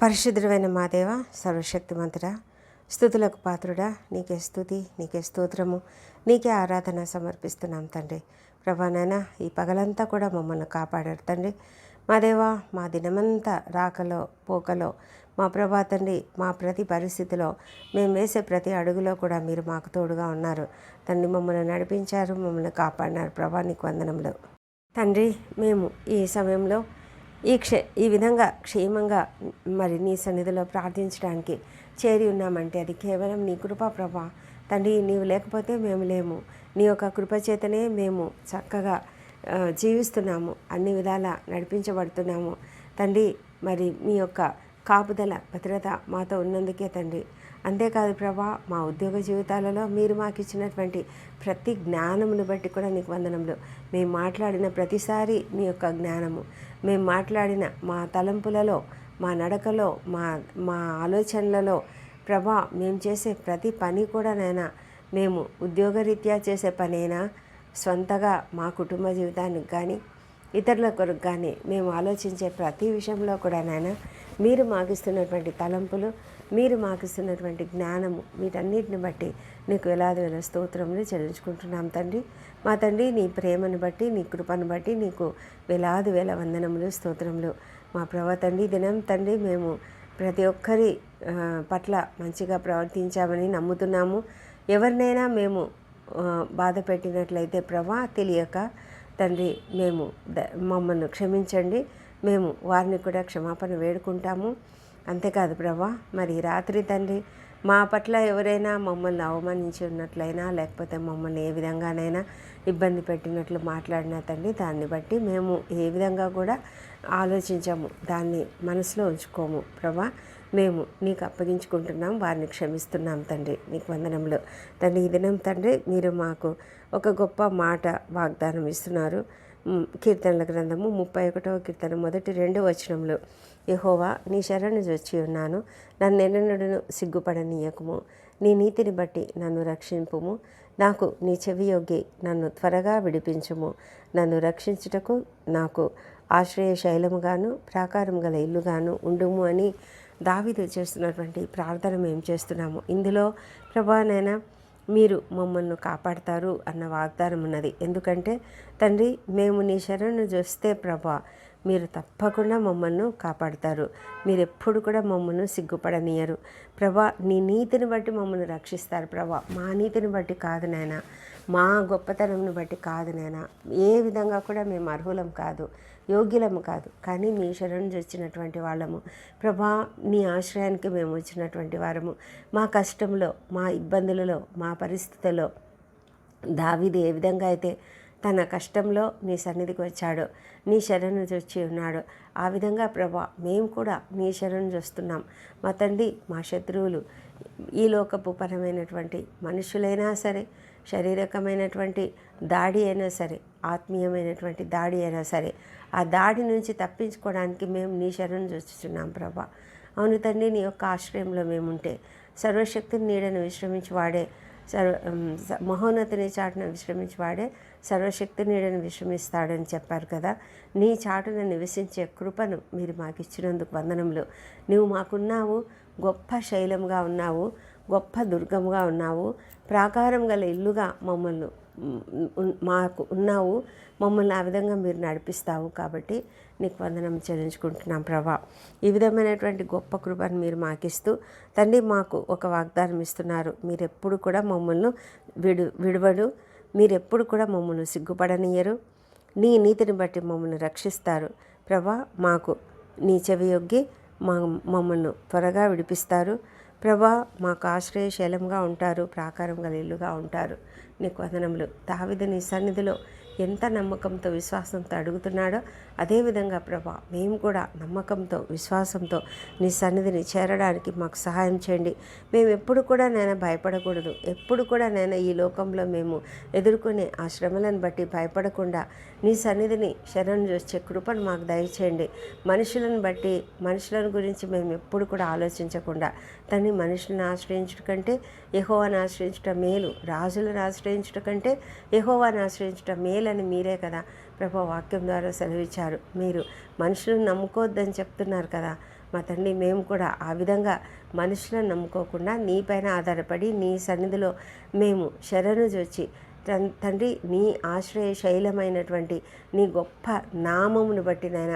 పరిశుద్ధుడైన మా దేవ, సర్వశక్తిమంతుడా, స్తుతులకు పాత్రుడా, నీకే స్తుతి, నీకే స్తోత్రము, నీకే ఆరాధన సమర్పిస్తున్నాం తండ్రి. ప్రభా నాయన, ఈ పగలంతా కూడా మమ్మల్ని కాపాడారు తండ్రి. మా దేవ, మా దినమంతా రాకలో పోకలో మా ప్రభా తండ్రి, మా ప్రతి పరిస్థితిలో మేము వేసే ప్రతి అడుగులో కూడా మీరు మాకు తోడుగా ఉన్నారు తండ్రి. మమ్మల్ని నడిపించారు, మమ్మల్ని కాపాడినారు ప్రభా, నీకు వందనములు తండ్రి. మేము ఈ సమయంలో ఈ విధంగా క్షేమంగా మరి నీ సన్నిధిలో ప్రార్థించడానికి చేరి ఉన్నామంటే అది కేవలం నీ కృపా ప్రభా తండ్రి. నీవు లేకపోతే మేము లేము. నీ యొక్క కృపచేతనే మేము చక్కగా జీవిస్తున్నాము, అన్ని విధాలా నడిపించబడుతున్నాము తండ్రి. మరి మీ యొక్క కాపుదల భద్రత మాతో ఉన్నందుకే తండ్రి. అంతేకాదు ప్రభా, మా ఉద్యోగ జీవితాలలో మీరు మాకు ఇచ్చినటువంటి ప్రతి జ్ఞానమును బట్టి కూడా నీకు వందనములు. మేము మాట్లాడిన ప్రతిసారి నీ యొక్క జ్ఞానము, మేము మాట్లాడిన మా తలంపులలో, మా నడకలో, మా మా ఆలోచనలలో ప్రభా, మేము చేసే ప్రతి పని కూడా నైనా, మేము ఉద్యోగరీత్యా చేసే పనైనా, స్వంతగా మా కుటుంబ జీవితానికి కానీ ఇతరుల కొరకు కానీ మేము ఆలోచించే ప్రతి విషయంలో కూడా నాయన, మీరు మాకిస్తున్నటువంటి తలంపులు, మీరు మాకిస్తున్నటువంటి జ్ఞానము, వీటన్నిటిని బట్టి నీకు వేలాది వేల స్తోత్రములు చెల్లించుకుంటున్నాం తండ్రి. మా తండ్రి, నీ ప్రేమను బట్టి, నీ కృపను బట్టి నీకు వేలాది వేల వందనములు, స్తోత్రములు. మా ప్రభా తండ్రి, దినం తండ్రి మేము ప్రతి ఒక్కరి పట్ల మంచిగా ప్రవర్తించామని నమ్ముతున్నాము. ఎవరినైనా మేము బాధ పెట్టినట్లయితే ప్రభా తెలియక తండ్రి మేము మమ్మల్ని క్షమించండి. మేము వారిని కూడా క్షమాపణ వేడుకుంటాము. అంతేకాదు ప్రభా, మరి రాత్రి తండ్రి మా పట్ల ఎవరైనా మమ్మల్ని అవమానించి ఉన్నట్లయినా, లేకపోతే మమ్మల్ని ఏ విధంగానైనా ఇబ్బంది పెట్టినట్లు మాట్లాడినా తండ్రి, దాన్ని బట్టి మేము ఏ విధంగా కూడా ఆలోచించాము, దాన్ని మనసులో ఉంచుకోము ప్రభా. మేము నీకు అప్పగించుకుంటున్నాం, వారిని క్షమిస్తున్నాం తండ్రి. నీకు వందనములు తండ్రి. ఈ దినం తండ్రి మీరు మాకు ఒక గొప్ప మాట వాగ్దానం ఇస్తున్నారు. కీర్తనల గ్రంథము 31వ కీర్తన 1-2 వచనంలో, యెహోవా నీ శరణు వచ్చి ఉన్నాను, నన్నెన్నడూను సిగ్గుపడనీయకుము. నీ నీతిని బట్టి నన్ను రక్షింపుము. నాకు నీ చెవియొగ్గి నన్ను త్వరగా విడిపించుము. నన్ను రక్షించుటకు నాకు ఆశ్రయ శైలముగాను ప్రాకారం గల ఇల్లుగాను ఉండుము అని దావీదు చేస్తున్నటువంటి ప్రార్థన మేము చేస్తున్నాము. ఇందులో ప్రభానైనా మీరు మమ్మల్ని కాపాడతారు అన్న వాగ్దానం ఉన్నది. ఎందుకంటే తండ్రి, మేము నీ శరణు చూస్తే ప్రభా, మీరు తప్పకుండా మమ్మల్ని కాపాడతారు. మీరు ఎప్పుడు కూడా మమ్మల్ని సిగ్గుపడనీయరు ప్రభా. నీ నీతిని బట్టి మమ్మల్ని రక్షిస్తారు ప్రభా. మా నీతిని బట్టి కాదు నాయన, మా గొప్పతనంను బట్టి కాదు నాయన. ఏ విధంగా కూడా మేము అర్హులం కాదు, యోగ్యులము కాదు. కానీ నీ శరణు వచ్చినటువంటి వాళ్ళము ప్రభా. నీ ఆశ్రయానికి మేము వచ్చినటువంటి వారము. మా కష్టంలో, మా ఇబ్బందులలో, మా పరిస్థితుల్లో దావీదు ఏ విధంగా అయితే తన కష్టంలో నీ సన్నిధికి వచ్చాడో, నీ శరణు వచ్చి ఉన్నాడో, ఆ విధంగా ప్రభా మేము కూడా నీ శరణు చూస్తున్నాం. మా తండ్రి, మా శత్రువులు ఈ లోకపు పరమైనటువంటి మనుషులైనా సరే, శారీరకమైనటువంటి దాడి అయినా సరే, ఆత్మీయమైనటువంటి దాడి అయినా సరే, ఆ దాడి నుంచి తప్పించుకోవడానికి మేము నీ శరణు చూస్తున్నాం ప్రభా. అవును తండ్రి, నీ యొక్క ఆశ్రయంలో మేముంటే సర్వశక్తిని నీడను విశ్రమించి వాడే, మహోన్నతిని చాటున విశ్రమించి వాడే సర్వశక్తి నీడను విశ్రమిస్తాడని చెప్పారు కదా. నీ చాటున నివసించే కృపను మీరు మాకు ఇచ్చినందుకు వందనములు. నువ్వు మాకున్నావు, గొప్ప శైలంగా ఉన్నావు, గొప్ప దుర్గముగా ఉన్నావు, ప్రాకారం గల ఇల్లుగా మాకు ఉన్నావు. మమ్మల్ని ఆ విధంగా మీరు నడిపిస్తావు. కాబట్టి నీకు వందనం చెల్లించుకుంటున్నాం ప్రభా. ఈ విధమైనటువంటి గొప్ప కృపను మీరు మాకిస్తూ తండ్రి, మాకు ఒక వాగ్దానం ఇస్తున్నారు. మీరెప్పుడు కూడా మమ్మల్ని విడవడు, మీరెప్పుడు కూడా మమ్మల్ని సిగ్గుపడనీయరు. నీ నీతిని బట్టి మమ్మల్ని రక్షిస్తారు ప్రభా. మాకు నీ చెవియొగ్గి మమ్మల్ని త్వరగా విడిపిస్తారు ప్రభా. మాకు ఆశ్రయశైలంగా ఉంటారు, ప్రాకారం గల ఇల్లుగా ఉంటారు. నీకు వందనములు. దావీదు నీ సన్నిధిలో ఎంత నమ్మకంతో, విశ్వాసంతో అడుగుతున్నాడో అదేవిధంగా ప్రభా మేము కూడా నమ్మకంతో, విశ్వాసంతో నీ సన్నిధిని చేరడానికి మాకు సహాయం చేయండి. మేము ఎప్పుడు కూడా నేను భయపడకూడదు. ఎప్పుడు కూడా నేను ఈ లోకంలో మేము ఎదుర్కొనే ఆ శ్రమలను బట్టి భయపడకుండా నీ సన్నిధిని శరణు వచ్చే కృపను మాకు దయచేయండి. మనుషులను బట్టి, మనుషులను గురించి మేము ఎప్పుడు కూడా ఆలోచించకుండా తన్ని మనుషులను ఆశ్రయించడం కంటే యెహోవాను ఆశ్రయించడం మేలు, రాజులను ఆశ్రయించడం కంటే యెహోవాను ఆశ్రయించడం మేలని మీరే కదా ప్రభా వాక్యం ద్వారా సెలవిచ్చారు. మీరు మనుషులను నమ్ముకోవద్దని చెప్తున్నారు కదా. మా తండ్రి మేము కూడా ఆ విధంగా మనుషులను నమ్ముకోకుండా నీపైన ఆధారపడి నీ సన్నిధిలో మేము శరణు జొచ్చి తండ్రి నీ ఆశ్రయ శైలమైనటువంటి నీ గొప్ప నామమును బట్టి నాయన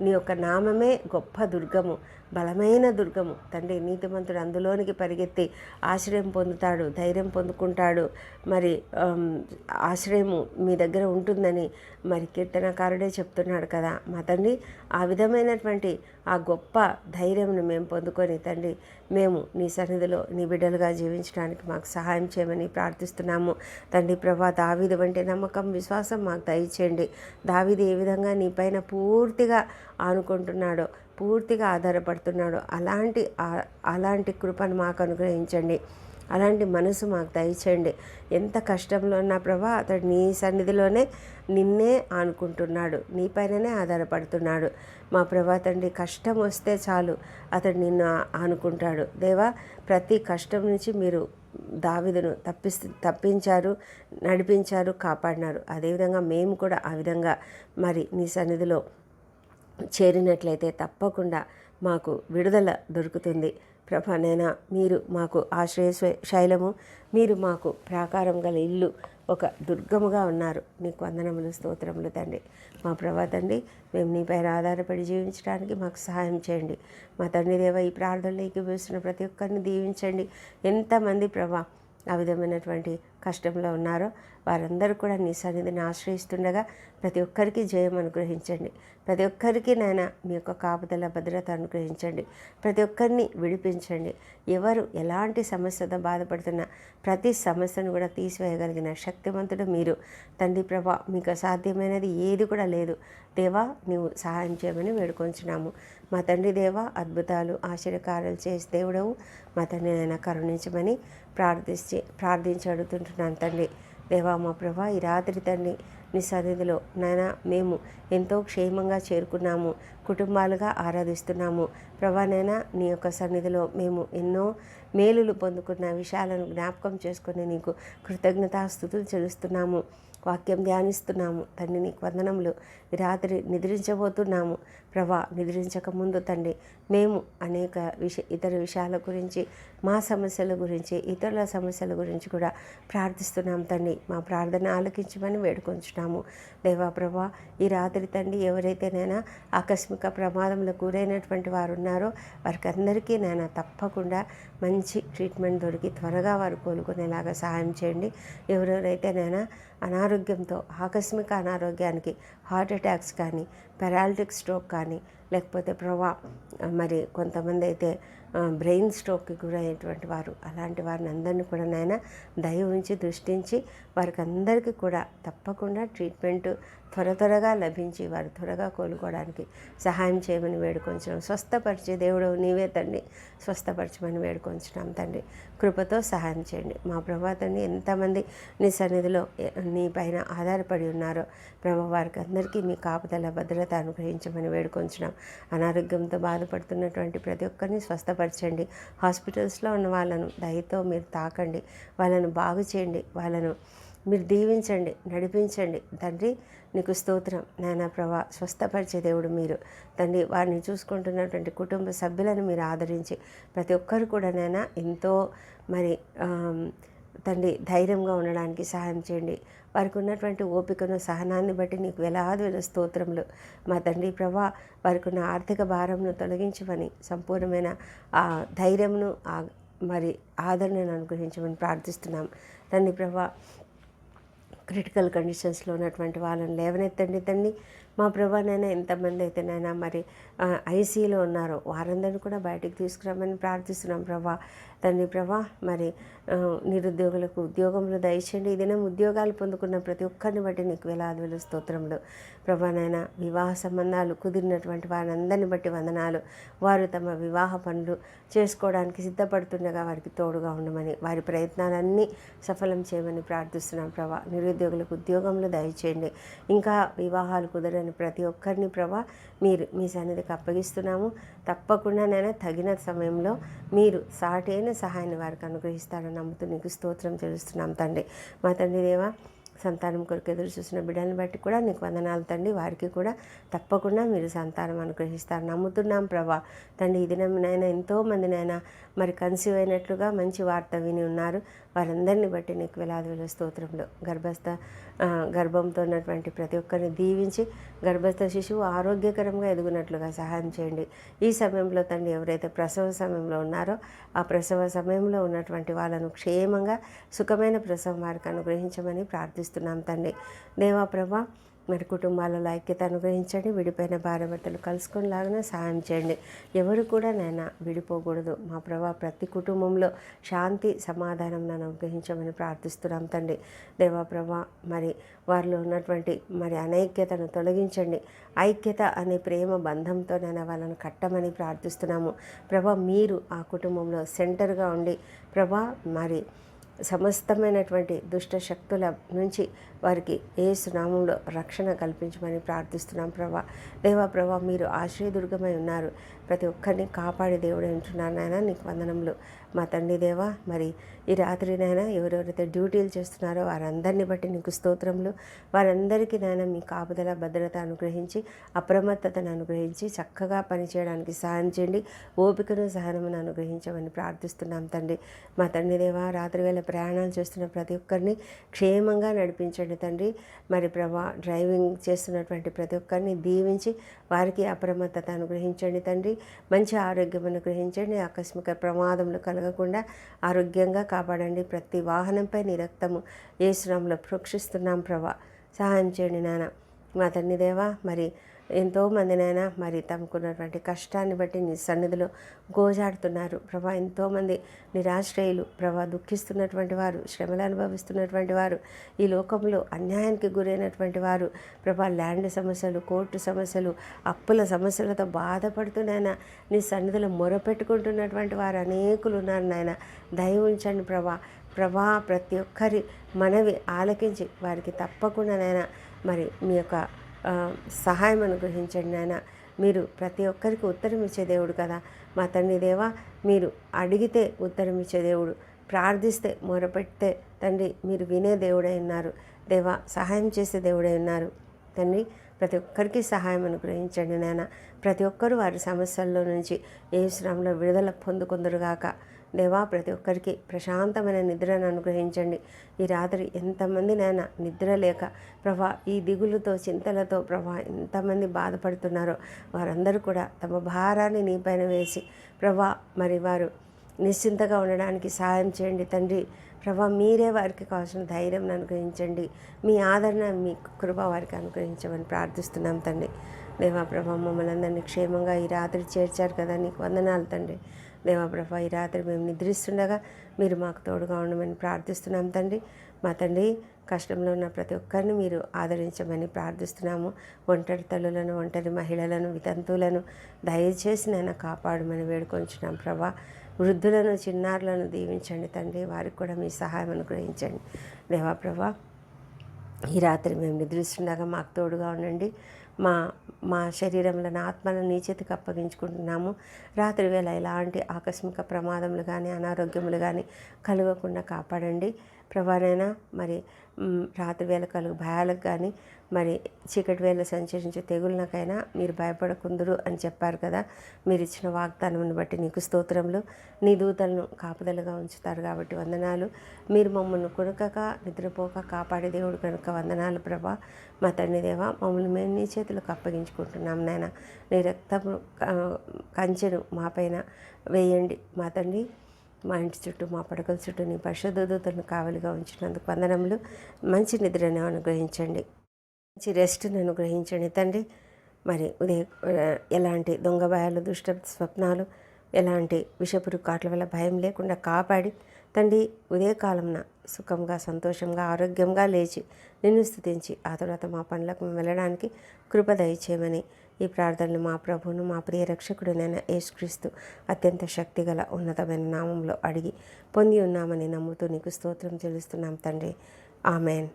నీ యొక్క నామమే గొప్ప దుర్గము, బలమైన దుర్గము తండ్రి. నీతిమంతుడు అందులోనికి పరిగెత్తి ఆశ్రయం పొందుతాడు, ధైర్యం పొందుకుంటాడు. మరి ఆశ్రయము మీ దగ్గర ఉంటుందని మరి కీర్తనకారుడే చెప్తున్నాడు కదా మా తండ్రి. ఆ విధమైనటువంటి ఆ గొప్ప ధైర్యంను మేము పొందుకొని తండ్రి మేము నీ సన్నిధిలో నీ బిడ్డలుగా జీవించడానికి మాకు సహాయం చేయమని ప్రార్థిస్తున్నాము తండ్రి. ప్రభా దావీదు వంటి నమ్మకం, విశ్వాసం మాకు దయచేయండి. దావీదు ఏ విధంగా నీ పైన పూర్తిగా ఆనుకుంటున్నాడో, పూర్తిగా ఆధారపడుతున్నాడో అలాంటి కృపను మాకు అనుగ్రహించండి. అలాంటి మనసు మాకు దయచేయండి. ఎంత కష్టంలో ఉన్న ప్రభా అతడు నీ సన్నిధిలోనే నిన్నే ఆనుకుంటున్నాడు, నీ పైననే ఆధారపడుతున్నాడు. మా ప్రభా తండ్రి కష్టం వస్తే చాలు అతడు నిన్ను ఆనుకుంటాడు. దేవా ప్రతి కష్టం నుంచి మీరు దావీదును తప్పించారు, నడిపించారు, కాపాడినారు. అదేవిధంగా మేము కూడా ఆ విధంగా మరి నీ సన్నిధిలో చేరినట్లయితే తప్పకుండా మాకు విడుదల దొరుకుతుంది. ప్రభానైనా మీరు మాకు ఆశ్రయ శైలము, మీరు మాకు ప్రాకారం గల ఇల్లు, ఒక దుర్గముగా ఉన్నారు. నీకు వందనములు, స్తోత్రములు తండ్రి. మా ప్రభా తండ్రి మేము నీపైన ఆధారపడి జీవించడానికి మాకు సహాయం చేయండి. మా తండ్రి దేవ ఈ ప్రార్థనలు ఏకీభవిస్తున్న ప్రతి ఒక్కరిని దీవించండి. ఎంతమంది ప్రభా ఆ విధమైనటువంటి కష్టంలో ఉన్నారో వారందరూ కూడా నీ సన్నిధిని ఆశ్రయిస్తుండగా ప్రతి ఒక్కరికి జయం అనుగ్రహించండి. ప్రతి ఒక్కరికి నాయన మీ యొక్క కాపుదల, భద్రత అనుగ్రహించండి. ప్రతి ఒక్కరిని విడిపించండి. ఎవరు ఎలాంటి సమస్యతో బాధపడుతున్నా ప్రతి సమస్యను కూడా తీసివేయగలిగిన శక్తివంతుడు మీరు తండ్రి. ప్రభా మీకు అసాధ్యమైనది ఏది కూడా లేదు. దేవా నీవు సహాయం చేయమని వేడుకొంచున్నాము. మా తండ్రి దేవా అద్భుతాలు, ఆశ్చర్యకార్యాలు చేసి దేవుడవు మా తండ్రి నాయన కరుణించమని ప్రార్థించి అడుగుతుంటున్నాను తండ్రి. దేవా మా ప్రభా ఈ రాత్రి తండ్రి నీ సన్నిధిలో నాయన మేము ఎంతో క్షేమంగా చేరుకున్నాము, కుటుంబాలుగా ఆరాధిస్తున్నాము ప్రభా. నాయన నీ యొక్క సన్నిధిలో మేము ఎన్నో మేలులు పొందుకున్న విషయాలను జ్ఞాపకం చేసుకుని నీకు కృతజ్ఞతాస్తుతులు చెల్లిస్తున్నాము. వాక్యం ధ్యానిస్తున్నాము తండ్రి. నీకు వందనములు. రాత్రి నిద్రించబోతున్నాము ప్రభా. నిద్రించక ముందు తండ్రి మేము అనేక ఇతర విషయాల గురించి, మా సమస్యల గురించి, ఇతరుల సమస్యల గురించి కూడా ప్రార్థిస్తున్నాం తండ్రి. మా ప్రార్థన ఆలకించమని వేడుకొంచున్నాము దేవా ప్రభా. ఈ రాత్రి తండ్రి ఎవరైతే నైనా ఆకస్మిక ప్రమాదంలో గురైనటువంటి వారు ఉన్నారో వారికి అందరికీ నైనా తప్పకుండా మంచి ట్రీట్మెంట్ దొరికి త్వరగా వారు కోలుకునేలాగా సహాయం చేయండి. ఎవరెవరైతే నైనా అనారోగ్యంతో, ఆకస్మిక అనారోగ్యానికి, హార్ట్ అటాక్స్ కానీ, పెరాలిటిక్ స్ట్రోక్ కానీ, లేకపోతే ప్రభా మరి కొంతమంది అయితే బ్రెయిన్ స్ట్రోక్కి గురయ్యేటువంటి వారు, అలాంటి వారిని అందరినీ కూడా నాయన దయ ఉంచి దృష్టించి వారికి అందరికీ కూడా తప్పకుండా ట్రీట్మెంట్ త్వరగా లభించి వారు త్వరగా కోలుకోవడానికి సహాయం చేయమని వేడుకొంచున్నాం. స్వస్థపరిచే దేవుడు నీవే తండ్రి, స్వస్థపరచమని వేడుకొంచున్నాం తండ్రి. కృపతో సహాయం చేయండి మా ప్రభా తండ్రి. ఎంతమంది నీ సన్నిధిలో నీ పైన ఆధారపడి ఉన్నారో ప్రభా వారికి అందరికీ మీ కాపుదల, భద్రత అనుగ్రహించమని వేడుకొంచున్నాం. అనారోగ్యంతో బాధపడుతున్నటువంటి ప్రతి ఒక్కరిని స్వస్థపరచండి. హాస్పిటల్స్లో ఉన్న వాళ్ళను దయతో మీరు తాకండి, వాళ్ళను బాగు చేయండి, వాళ్ళను మీరు దీవించండి, నడిపించండి తండ్రి. నీకు స్తోత్రం నాయన ప్రభా. స్వస్థపరిచే దేవుడు మీరు తండ్రి. వారిని చూసుకుంటున్నటువంటి కుటుంబ సభ్యులను మీరు ఆదరించి ప్రతి ఒక్కరు కూడా నాయన ఎంతో మరి తండ్రి ధైర్యంగా ఉండడానికి సహాయం చేయండి. వారికి ఉన్నటువంటి ఓపికను, సహనాన్ని బట్టి నీకు వేలాది స్తోత్రములు మా తండ్రి ప్రభా. వారికి ఉన్న ఆర్థిక భారంను తొలగించమని, సంపూర్ణమైన ఆ ధైర్యంను మరి ఆదరణను అనుగ్రహించమని ప్రార్థిస్తున్నాం తండ్రి ప్రభా. క్రిటికల్ కండిషన్స్లో ఉన్నటువంటి వాళ్ళని లేవనెత్తండి తండ్రి. మా ప్రభానైనా ఎంతమంది అయితే నైనా మరి ఐసీలో ఉన్నారో వారందరినీ కూడా బయటికి తీసుకురామని ప్రార్థిస్తున్నాం ప్రభా తండ్రి ప్రభా. మరి నిరుద్యోగులకు ఉద్యోగంలో దయచేయండి. ఈ దినం ఉద్యోగాలు పొందుకున్న ప్రతి ఒక్కరిని బట్టి నీకు వేలాది స్తోత్రములు ప్రభానైనా. వివాహ సంబంధాలు కుదిరినటువంటి వారందరిని బట్టి వందనాలు. వారు తమ వివాహ పనులు చేసుకోవడానికి సిద్ధపడుతుండగా వారికి తోడుగా ఉండమని, వారి ప్రయత్నాలన్నీ సఫలం చేయమని ప్రార్థిస్తున్నాం ప్రభా. నిరుద్యోగులకు ఉద్యోగంలో దయచేయండి. ఇంకా వివాహాలు కుదరని ప్రతి ఒక్కరిని ప్రభా మీరు మీ సన్నిధికి అప్పగిస్తున్నాము. తప్పకుండా నేను తగిన సమయంలో మీరు సాటి అయిన సహాయాన్ని వారికి అనుగ్రహిస్తారని నమ్ముతూ నీకు స్తోత్రం చెల్లిస్తున్నాం తండ్రి. మా తండ్రి దేవా సంతానం కొరకు ఎదురు చూసిన బిడ్డలను బట్టి కూడా నీకు వందనాలు తండ్రి. వారికి కూడా తప్పకుండా మీరు సంతానం అనుగ్రహిస్తారు నమ్ముతున్నాం ప్రభా. తండ్రి ఈ దినమునైనా ఎంతోమందినైనా మరి కన్సీవ్ అయినట్లుగా మంచి వార్త విని ఉన్నారు. వారందరిని బట్టి నీకు వేలాది వేల స్తోత్రంలో గర్భంతో ఉన్నటువంటి ప్రతి ఒక్కరిని దీవించి గర్భస్థ శిశువు ఆరోగ్యకరంగా ఎదుగునట్లుగా సహాయం చేయండి. ఈ సమయంలో తండ్రి ఎవరైతే ప్రసవ సమయంలో ఉన్నారో ఆ ప్రసవ సమయంలో ఉన్నటువంటి వాళ్ళను క్షేమంగా సుఖమైన ప్రసవం వారికి అనుగ్రహించమని ప్రార్థిస్తున్నాం తండ్రి. దేవా ప్రభా, మరి కుటుంబాలలో ఐక్యత అనుగ్రహించండి. విడిపోయిన భార్యాభర్తలు కలుసుకునేలాగా సహాయం చేయండి. ఎవరు కూడా నైనా విడిపోకూడదు మా ప్రభా. ప్రతి కుటుంబంలో శాంతి సమాధానం నన్ను అనుగ్రహించమని ప్రార్థిస్తున్నాం తండ్రి. దేవా ప్రభా, మరి వారిలో ఉన్నటువంటి మరి అనైక్యతను తొలగించండి. ఐక్యత అనే ప్రేమ బంధంతో నేను వాళ్ళని కట్టమని ప్రార్థిస్తున్నాము ప్రభా. మీరు ఆ కుటుంబంలో సెంటర్గా ఉండి ప్రభా, మరి సమస్తమైనటువంటి దుష్ట శక్తుల నుంచి వారికి యేసు నామంలో రక్షణ కల్పించమని ప్రార్థిస్తున్నాం ప్రభా. దేవా ప్రభా, మీరు ఆశ్రయదుర్గమై ఉన్నారు. ప్రతి ఒక్కరిని కాపాడే దేవుడు ఉంటున్నారు నాయన. నీకు వందనములు మా తండ్రి దేవా. మరి ఈ రాత్రినైనా ఎవరెవరైతే డ్యూటీలు చేస్తున్నారో వారందరినీ బట్టి నీకు స్తోత్రములు. వారందరికీ నాయన మీ కాపుదల భద్రత అనుగ్రహించి అప్రమత్తతను అనుగ్రహించి చక్కగా పనిచేయడానికి సహాయం చేయండి. ఓపికను సహనమును అనుగ్రహించమని ప్రార్థిస్తున్నాం తండ్రి. మా తండ్రి దేవా, రాత్రి వేళ ప్రయాణాలు చేస్తున్న ప్రతి ఒక్కరిని క్షేమంగా నడిపించండి తండ్రి. మరి ప్రభా, డ్రైవింగ్ చేస్తున్నటువంటి ప్రతి ఒక్కరిని దీవించి వారికి అప్రమత్తత అనుగ్రహించండి తండ్రి. మంచి ఆరోగ్యం అనుగ్రహించండి. ఆకస్మిక ప్రమాదములు కలగకుండా ఆరోగ్యంగా కాపాడండి. ప్రతి వాహనంపై నీ రక్తము యేసు నామములో ప్రోక్షిస్తున్నాం ప్రభా. సహాయం చేయండి నాన్న. మా తండ్రి దేవా, మరి ఎంతోమందినైనా మరి తమకున్నటువంటి కష్టాన్ని బట్టి నీ సన్నిధిలో గోజాడుతున్నారు ప్రభా. ఎంతోమంది నిరాశ్రయులు ప్రభా, దుఃఖిస్తున్నటువంటి వారు, శ్రమలు అనుభవిస్తున్నటువంటి వారు, ఈ లోకంలో అన్యాయానికి గురైనటువంటి వారు ప్రభా, ల్యాండ్ సమస్యలు, కోర్టు సమస్యలు, అప్పుల సమస్యలతో బాధపడుతున్నాయన నీ సన్నిధిలో మొరపెట్టుకుంటున్నటువంటి వారు అనేకులు ఉన్నారు నాయన. దయ ఉంచండి ప్రభా. ప్రతి ఒక్కరి మనవి ఆలకించి వారికి తప్పకుండా నాయన మరి మీ యొక్క సహాయం అనుగ్రహించండి నాయన. మీరు ప్రతి ఒక్కరికి ఉత్తరం ఇచ్చే దేవుడు కదా మా తండ్రి దేవా. మీరు అడిగితే ఉత్తరం ఇచ్చే దేవుడు, ప్రార్థిస్తే మొరపెడితే తండ్రి మీరు వినే దేవుడై ఉన్నారు దేవా. సహాయం చేసే దేవుడై ఉన్నారు తండ్రి. ప్రతి ఒక్కరికి సహాయం అనుగ్రహించండి నాయన. ప్రతి ఒక్కరూ వారి సమస్యల్లో నుంచి యేసు నామములో విడుదల పొందుకొందురుగాక దేవా. ప్రతి ఒక్కరికి ప్రశాంతమైన నిద్రను అనుగ్రహించండి. ఈ రాత్రి ఎంతమంది నాయన నిద్ర లేక ప్రభా, ఈ దిగులుతో చింతలతో ప్రభా ఎంతమంది బాధపడుతున్నారో వారందరూ కూడా తమ భారాన్ని నీపైన వేసి ప్రభా, మరి వారు నిశ్చింతగా ఉండడానికి సహాయం చేయండి తండ్రి. ప్రభా, మీరే వారికి కావాల్సిన ధైర్యం అనుగ్రహించండి. మీ ఆదరణ, మీ కృప వారికి అనుగ్రహించమని ప్రార్థిస్తున్నాం తండ్రి. దేవా ప్రభా, మమ్మల్ని అందరినీ క్షేమంగా ఈ రాత్రి చేర్చారు కదా, నీకు వందనాలు తండ్రి. దేవా ప్రభా, ఈ రాత్రి మేము నిద్రిస్తుండగా మీరు మాకు తోడుగా ఉండమని ప్రార్థిస్తున్నాం తండ్రి. మా తండ్రి, కష్టంలో ఉన్న ప్రతి ఒక్కరిని మీరు ఆదరించమని ప్రార్థిస్తున్నాము. ఒంటరి తల్లులను, ఒంటరి మహిళలను, వితంతువులను దయచేసి నన్ను కాపాడమని వేడుకొంచున్నాం ప్రభా. వృద్ధులను, చిన్నారులను దీవించండి తండ్రి. వారికి కూడా మీ సహాయం అనుగ్రహించండి దేవా ప్రభా. ఈ రాత్రి మేము నిద్రిస్తుండగా మాకు తోడుగా ఉండండి. మా శరీరంలోని ఆత్మలను నీ చేతికి అప్పగించుకుంటున్నాము. రాత్రి వేళ ఎలాంటి ఆకస్మిక ప్రమాదములు కానీ అనారోగ్యములు కానీ కలగకుండా కాపాడండి ప్రభానైనా. మరి రాత్రి వేళ కలుగు భయాలకు కానీ మరి చీకటి వేళ సంచరించే తెగుళ్ళకైనా మీరు భయపడకుందురు అని చెప్పారు కదా. మీరు ఇచ్చిన వాగ్దానం బట్టి నీకు స్తోత్రములు. నీ దూతలను కాపుదలుగా ఉంచుతారు కాబట్టి వందనాలు. మీరు మమ్మల్ని కొనుకక నిద్రపోక కాపాడే దేవుడు కనుక వందనాలు ప్రభా. మా తండ్రి దేవా, మమ్మల్ని మేము నీ చేతులకు అప్పగించుకుంటున్నాం నాయన. నీ రక్తము కంచెను మా పైన వేయండి మా తండ్రి. మా ఇంటి చుట్టూ, మా పడకల చుట్టూ నీ పరిశుద్ధ దూతలను కావలిగా ఉంచినందుకు వందనములు. మంచి నిద్రను అనుగ్రహించండి, మంచి రెస్ట్ని అనుగ్రహించండి తండ్రి. మరి ఎలాంటి దొంగ భయాలు, దుష్ట స్వప్నాలు, ఎలాంటి విషపురు కాట్ల వల్ల భయం లేకుండా కాపాడి తండ్రి ఉదయకాలంన సుఖంగా, సంతోషంగా, ఆరోగ్యంగా లేచి నిన్ను స్తుతించి ఆ తర్వాత మా పనులకు వెళ్ళడానికి కృప దయచేయమని ఈ ప్రార్థనలు మా ప్రభువును, మా ప్రియ రక్షకుడునైన యేసుక్రీస్తు అత్యంత శక్తిగల ఉన్నతమైన నామంలో అడిగి పొంది ఉన్నామని నమ్ముతూ నీకు స్తోత్రం చెల్లిస్తున్నాం తండ్రి. Amen,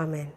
amen.